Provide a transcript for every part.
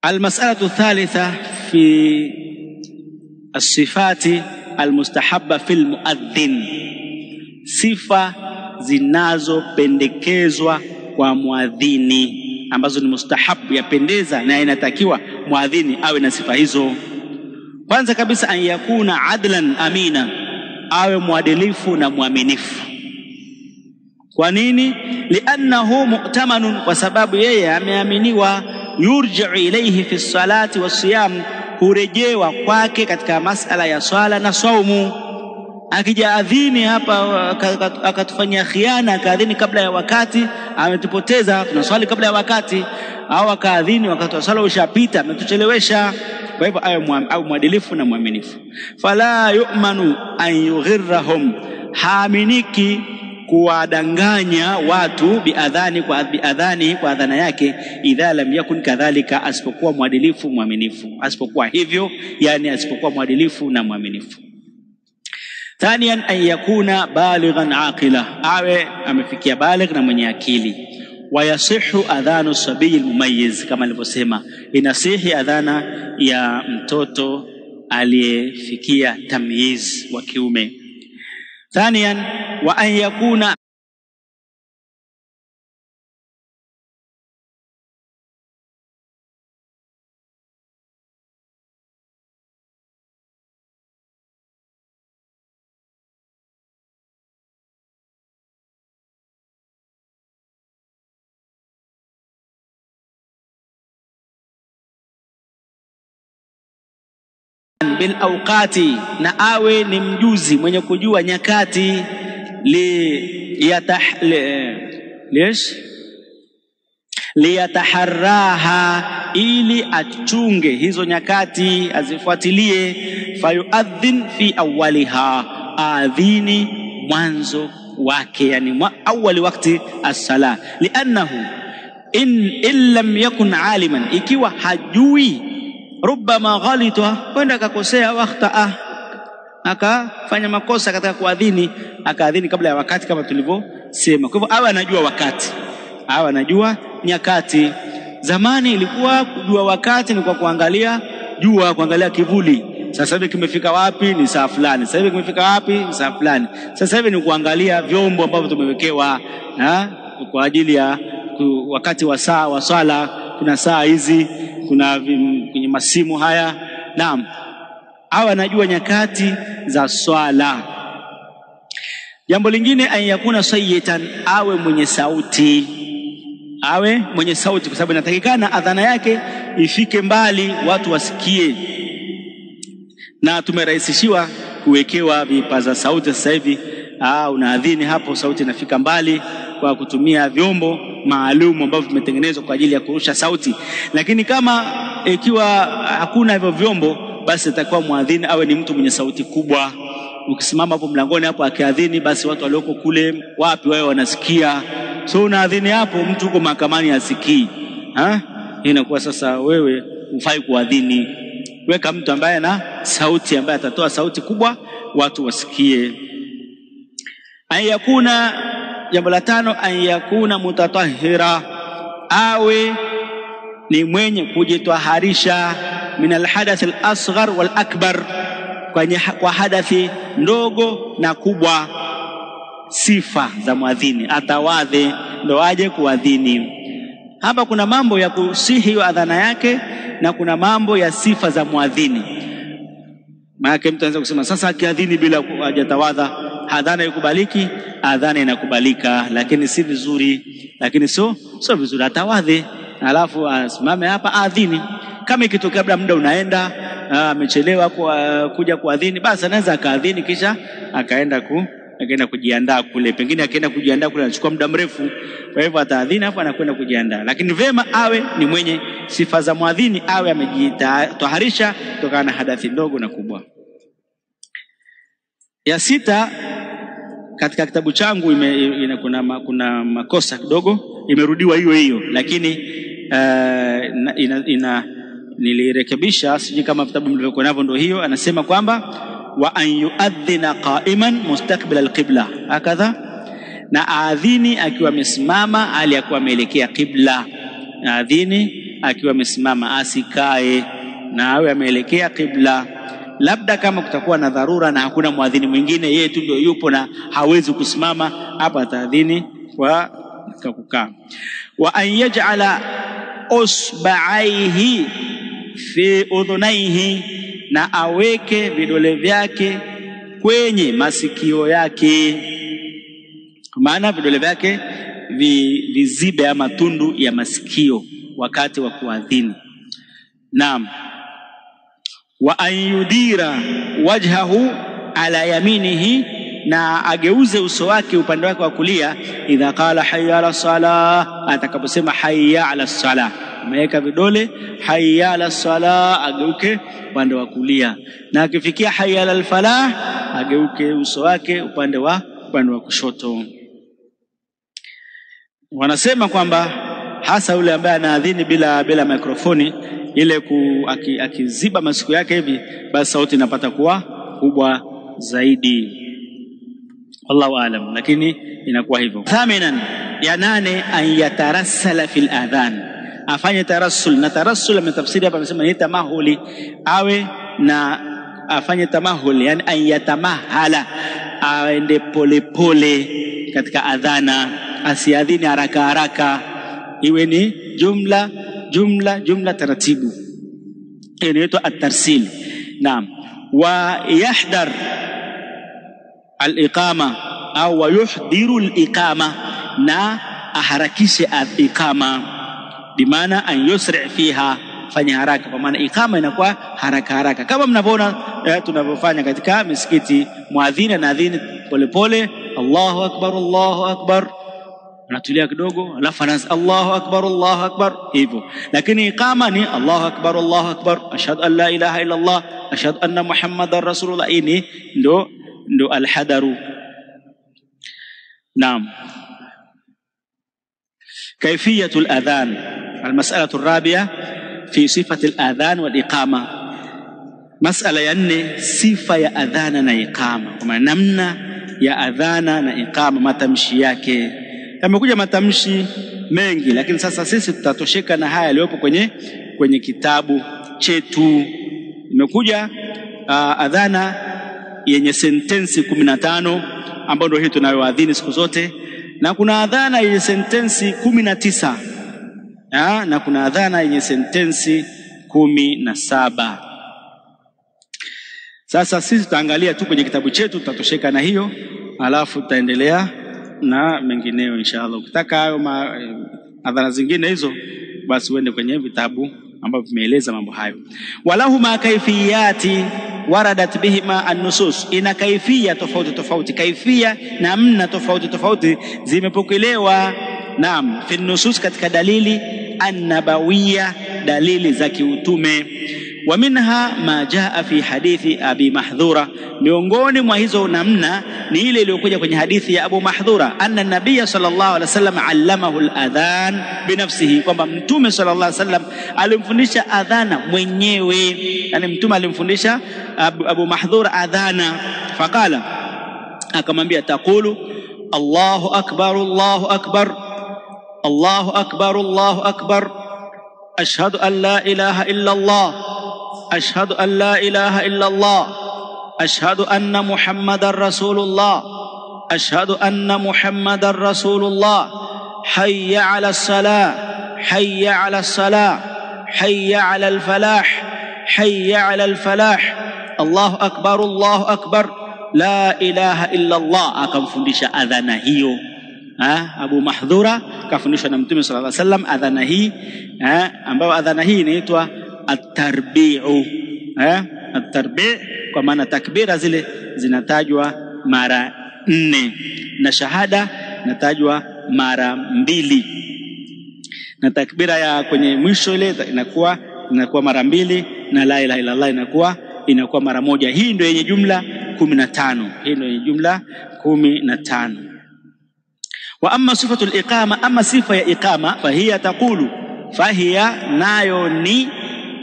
المسألة الثالثة في الصفات المستحبة في المؤذن. Sifa zinazopendekezwa kwa muadhini ambazo ni mustahabu, yapendeza na inatakiwa muadhini awe na sifa hizo. Kwanza kabisa, an yakuna adlan amina, awe muadilifu na muaminifu. Kwa nini? Li'annahu mu'tamanun, kwa sababu yeye ameaminiwa. Yurji'u ilayhi fi salati wasiyam, hurejewa kwake katika masala ya swala na saumu. Akija adhini hapa akatufanyia khiana, akaadhini kabla ya wakati, ametupoteza, tunaswali kabla ya wakati, au akaadhini wakati wa swala ushapita, ametuchelewesha. Kwa hivyo awe mwadilifu na muaminifu. Fala yu'manu an yughirrahum, haaminiki kuwadanganya watu biadhani kwa adhana yake, idha lam yakun kadhalika, asipokuwa mwadilifu muaminifu. Asipokuwa hivyo, yani asipokuwa mwadilifu na muaminifu. Thaniyan, an yakuna balighan aqila, awe amefikia baligh na mwenye akili. Wa yasihu adhanu sabiyi almumayyiz, kama nilivyosema, inasihi adhana ya mtoto aliyefikia tamyiz wa kiume. Thaniyan, wa an yakuna bil awqati, na awe ni mjuzi mwenye kujua nyakati. Liyataharraha, ili achunge hizo nyakati, azifuatilie. Fayuadhin fi awwaliha, adhini mwanzo wake, yani awwali wakati as-sala. Li'annahu in lam yakun aliman, ikiwa hajui, rubbama ghalita, kwenda akakosea, waqta'a, akafanya makosa katika kuadhini, akaadhini kabla ya wakati kama tulivyosema. Kwa hivyo awe anajua wakati, awe anajua nyakati. Zamani ilikuwa kujua wakati ni kwa kuangalia jua, kuangalia kivuli. Sasa hivi kimefika wapi? Ni saa fulani. Sasa hivi kimefika wapi? Ni saa fulani. Sasa hivi ni kuangalia vyombo ambavyo tumewekewa kwa ajili ya wakati wa saa wa swala. Kuna saa hizi, kuna kwenye masimu haya. Naam, awe anajua nyakati za swala. Jambo lingine, an yakuna sayyitan, awe mwenye sauti. Awe mwenye sauti, kwa sababu inatakikana adhana yake ifike mbali, watu wasikie. Na tumerahisishiwa kuwekewa vipaza sauti sasa hivi. Unaadhini hapo, sauti inafika mbali kwa kutumia vyombo maalum ambavyo vimetengenezwa kwa ajili ya kurusha sauti. Lakini kama ikiwa hakuna hivyo vyombo, basi itakuwa muadhini awe ni mtu mwenye sauti kubwa. Ukisimama hapo mlangoni hapo akiadhini, basi watu walioko kule wapi wao wanasikia. So unaadhini hapo, mtu uko mahakamani asikii. Inakuwa sasa wewe hufai kuadhini. Weka mtu ambaye ana sauti, ambaye atatoa sauti kubwa watu wasikie. Ayakuna, jambo la tano, ayakuna mutatahhira, awe ni mwenye kujitwaharisha min alhadath alasghar wal akbar, kwa hadathi ndogo na kubwa. Sifa za muadhini, atawadhe ndo aje kuadhini. Hapa kuna mambo ya kusihi wa adhana yake na kuna mambo ya sifa za muadhini. Maana mtu anaweza kusema sasa akiadhini bila hajatawadha, adhana ikubaliki? Adhana inakubalika, lakini si vizuri. Lakini sio vizuri, atawadhe alafu asimame hapa adhini. Kama ikitokea labda muda unaenda, amechelewa kuja kuadhini, basi anaweza akaadhini kisha akaenda kujiandaa kule. Pengine akaenda kujiandaa kule anachukua muda mrefu, kwa hivyo ataadhini hapo anakwenda kujiandaa. Lakini vema awe ni mwenye sifa za muadhini, awe amejitaharisha kutokana na hadathi ndogo na kubwa. Ya sita, katika kitabu changu kuna makosa kidogo, imerudiwa hiyo, lakini nilirekebisha, siji kama vitabu mlivyokuwa navyo ndio hiyo. Anasema kwamba wa an yuadhina qa'iman mustaqbil alqibla, hakadha, na aadhini akiwa amesimama hali akiwa ameelekea qibla. Aadhini akiwa amesimama, asikae na awe ameelekea qibla. Labda kama kutakuwa na dharura na hakuna muadhini mwingine, yeye tu ndio yupo na hawezi kusimama, hapa ataadhini kwa kukaa. Wa an yaj'ala usba'aihi fi udhunaihi, na aweke vidole vyake kwenye masikio yake, maana vidole vyake vizibe ama tundu ya masikio wakati wa kuadhini. Naam. Wa an yudira wajhahu ala yaminihi, na ageuze uso wake upande wake wa kulia, idha qala hayya ala salah, atakaposema hayya ala salah, ameweka vidole hayya ala salah, ageuke upande wa kulia, na akifikia hayya ala falah, ageuke uso wake upande wa kushoto. Wanasema kwamba hasa yule ambaye anaadhini bila mikrofoni, ile akiziba masikio yake hivi, basi sauti inapata kuwa kubwa zaidi. Wallahu aalam, lakini inakuwa hivyo. Thaminan, ya 8, an yatarassala fil adhan, afanye tarassul. Na tarassul ametafsiri hapa, amesema ni tamahuli, awe na afanye tamahul, yani an yatamahala, aende pole katika adhana, asiadhini haraka, iwe ni jumla taratibu. Hiyo inaitwa at-tarsil. Naam. Wa yahdar al-iqama au wa yuhdiru al-iqama, na aharakishe al-iqama, bimaana an yusri fiha, fanya haraka, kwa maana iqama inakuwa haraka kama mnavyoona tunavyofanya katika misikiti. Muadhini anaadhini polepole, Allahu akbar, anatulia kidogo, alafu anaanza Allahu akbar, hivyo. Lakini iqama ni Allahu akbar, ashhadu an la ilaha illa Allah, ashhadu anna Muhammadar Rasulullah. Ini ndo alhadaru. Naam. Kayfiyatul adhan, almas'alatu ar-rabi'a fi sifati al-adhan wal iqama. Mas'ala ya 4, sifa ya adhana na iqama, kwa namna ya adhana na iqama, matamshi yake. Yamekuja matamshi mengi, lakini sasa sisi tutatosheka na haya yaliyopo kwenye kitabu chetu. Imekuja adhana yenye sentensi 15 ambayo ndio hii tunayoadhini siku zote, na kuna adhana yenye sentensi 19, na kuna adhana yenye sentensi 17. Sasa sisi tutaangalia tu kwenye kitabu chetu, tutatosheka na hiyo, alafu tutaendelea na mengineo inshallah. Ukitaka hayo adhana zingine hizo, basi uende kwenye vitabu ambavyo vimeeleza mambo hayo. Walahu ma kaifiyati waradat bihima an-nusus, ina kaifia tofauti, kaifia namna tofauti zimepokelewa. Naam, fi nusus, katika dalili an-nabawiyya, dalili za kiutume. Wa minha ma jaa fi hadithi Abi Mahdhura, miongoni mwa hizo namna ni ile iliyokuja kwenye hadithi ya Abu Mahdhura, anna nabiyya sallallahu alaihi wasallam allamahu al-adhan binafsihi, kwamba mtume sallallahu alaihi wasallam alimfundisha adhana mwenyewe. Yani mtume alimfundisha Abu Mahdhura adhana, faqala, akamwambia, taqulu Allahu akbar, Allahu akbar, Allahu akbar, Allahu akbar, ashhadu an la ilaha illa Allah, ashhadu an la ilaha illa Allah, ashhadu anna Muhammadar Rasulullah, ashhadu anna Muhammadar Rasulullah, hayya ala salah, hayya ala salah, hayya ala al-falah, hayya ala al-falah, Allahu akbar, Allahu akbar, la ilaha illa Allah. Akamfundisha adhana hiyo. Abu Mahdhura kafundishwa na Mtume sallallahu alaihi wasallam adhana hii, ambayo adhana hii inaitwa at-tarbi'u. At-tarbi' kwa maana takbira zile zinatajwa mara 4 na shahada inatajwa mara 2, na takbira ya kwenye mwisho ile inakuwa mara 2, na la ilaha illa Allah inakuwa mara 1. Hii ndio yenye jumla 15. Hii ndio yenye jumla 15. Wa amma sifatul iqama, amma sifa ya iqama, fahiya taqulu, fahiya nayo ni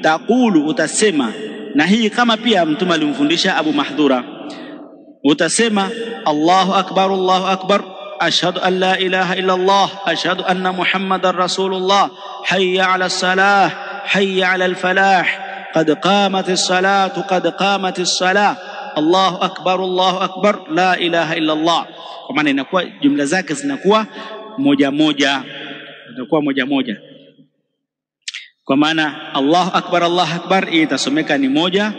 taqulu, utasema. Na hii kama pia mtume alimfundisha Abu Mahdhura, utasema Allahu akbar, Allahu akbar, ashhadu an la ilaha illa Allah, ashhadu anna Muhammadar Rasulullah, hayya 'ala as-salah, hayya 'ala al-falah, qad qamatis salatu, qad qamatis salah, Allahu akbar, la ilaha illa Allah. Kwa maana inakuwa jumla zake zinakuwa moja moja, zinakuwa moja moja. Kwa maana Allahu akbar itasomeka ni moja,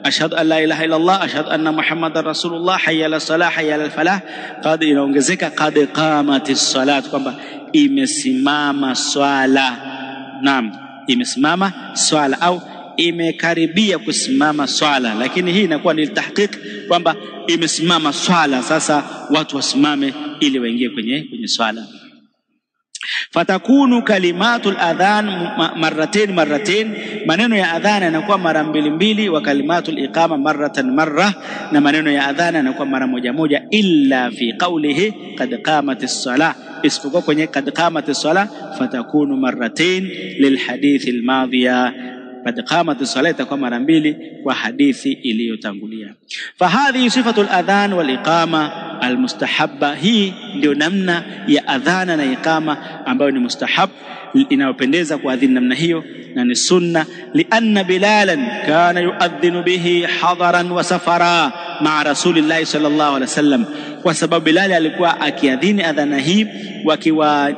ashhadu an la ilaha illa Allah, ashhadu anna Muhammadar Rasulullah, hayya 'ala salah, hayya 'ala al-falah, qad inaongezeka qad qamatis salat, kwamba imesimama swala. Naam, imesimama swala au imekaribia kusimama swala, lakini hii inakuwa ni tahqiq kwamba imesimama swala, sasa watu wasimame ili waingie kwenye swala. Fatakunu kalimatul adhan marratain, maneno ya adhan yanakuwa mara mbili, wa kalimatul iqama marra, na maneno ya adhan yanakuwa mara moja, illa fi qawlihi qad qamatis salah, isipokuwa kwenye qad qamatis salah fatakunu marratain lilhadithi almadhiya, qad qamatis salah itakuwa mara mbili kwa hadithi iliyotangulia. Fahadhi sifatul adhan wal iqama almustahabba, hii ndio namna ya adhana na iqama ambayo ni mustahab, inayopendeza kuadhini namna hiyo na ni sunna. Lianna Bilalan kana yuadhinu bihi hadaran wa safara ma'a Rasulillah sallallahu alaihi wasallam, kwa sababu Bilal alikuwa akiadhini adhana hii wakiwa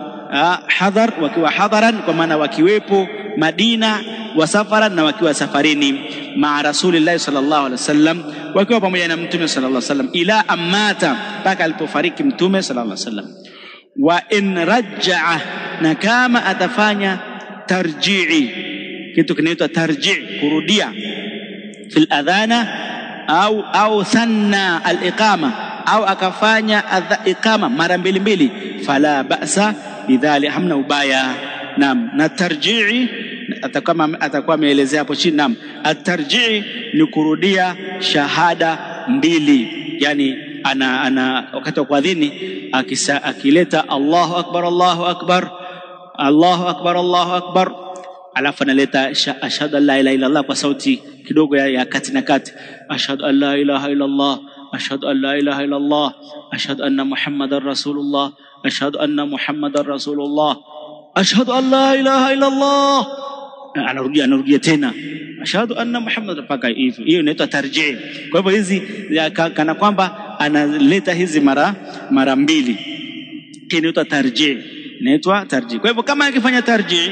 hadaran, kwa maana wakiwepo Madina, wa safaran, na wakiwa safarini, ma'a Rasulillah sallallahu alaihi wasallam, wakiwa pamoja na Mtume sallallahu alaihi wasallam, ila amata, mpaka alipofariki Mtume sallallahu alaihi wasallam. Wa in raj'a, na kama atafanya tarji'i, kitu kinaitwa tarji', kurudia, fil adhana au thanna al-iqama, au akafanya iqama mara mbili, fala ba'sa bidhali, hamna ubaya. Naam, na tarji'i atakuwa ameelezea hapo chini. Naam, at-tarji'i ni kurudia shahada mbili, yani ana wakati wa kuadhini akileta Allahu akbar, Allahu akbar, alafu analeta ashhadu an la ilaha illa Allah kwa sauti kidogo ya kati na kati, ashhadu an la ilaha illa Allah, ashhadu an la ilaha illa Allah, ashhadu anna Muhammadar Rasulullah, ashhadu anna Muhammadar Rasulullah, ashhadu an la ilaha illa Allah, anarudia tena ashhadu anna Muhammad, mpaka hivyo. Hiyo inaitwa tarjih. Kwa hivyo hizi kana kwamba analeta hizi mara mbili, inaitwa tarjih, inaitwa tarjih. Kwa hivyo kama akifanya tarjih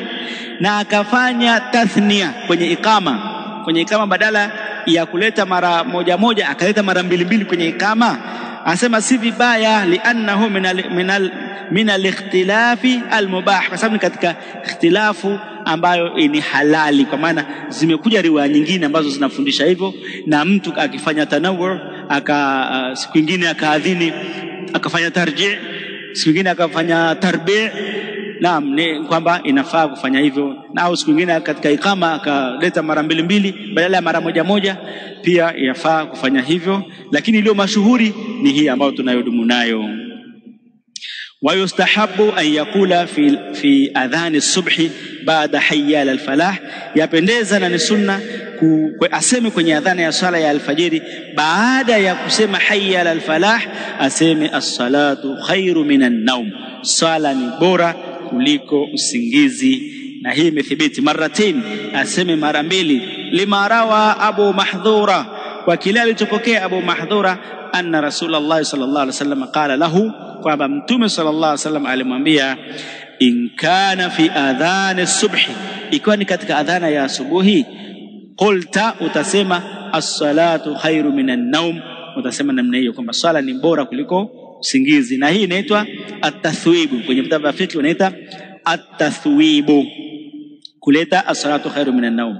na akafanya tathnia kwenye iqama, badala ya kuleta mara moja akaleta mara mbili kwenye iqama, anasema si vibaya, li'annahu min al-ikhtilafi al-mubah, kwa sababu katika ikhtilafu ambayo ni halali, kwa maana zimekuja riwaya nyingine ambazo zinafundisha hivyo. Na mtu akifanya tanawur, siku nyingine akaadhini akafanya tarjih, siku nyingine akafanya tarbi', naam, ni kwamba inafaa kufanya hivyo. Na au siku nyingine katika iqama akaleta mara mbili badala ya mara moja, pia yafaa kufanya hivyo, lakini iliyo mashuhuri ni hii ambayo tunayodumu nayo. ويستحب أن يقول في أذان الصبح بعد حي على الفلاح, yapendeza na ni sunna aseme kwenye adhana ya sala ya alfajiri, baada ya kusema hayya ala alfalah aseme as-salatu khairu minan naum, sala ni bora kuliko usingizi. Na hii imethibiti marratain, aseme mara mbili. Lima rawa Abu Mahdhura, kwa kile alichopokea Abu Mahdhura, anna Rasulullah sallallahu alaihi wasallam qala lahu, kwamba Mtume sallallahu alaihi wasallam alimwambia, in kana fi adhan as-subhi, ikiwa ni katika adhana ya asubuhi, qulta, utasema as-salatu khairu minan naum, utasema namna hiyo kwamba swala ni bora kuliko usingizi. Na hii inaitwa at-tathwibu, kwenye vitabu vya fiqh inaitwa at-tathwibu, kuleta as-salatu khairu minan naum.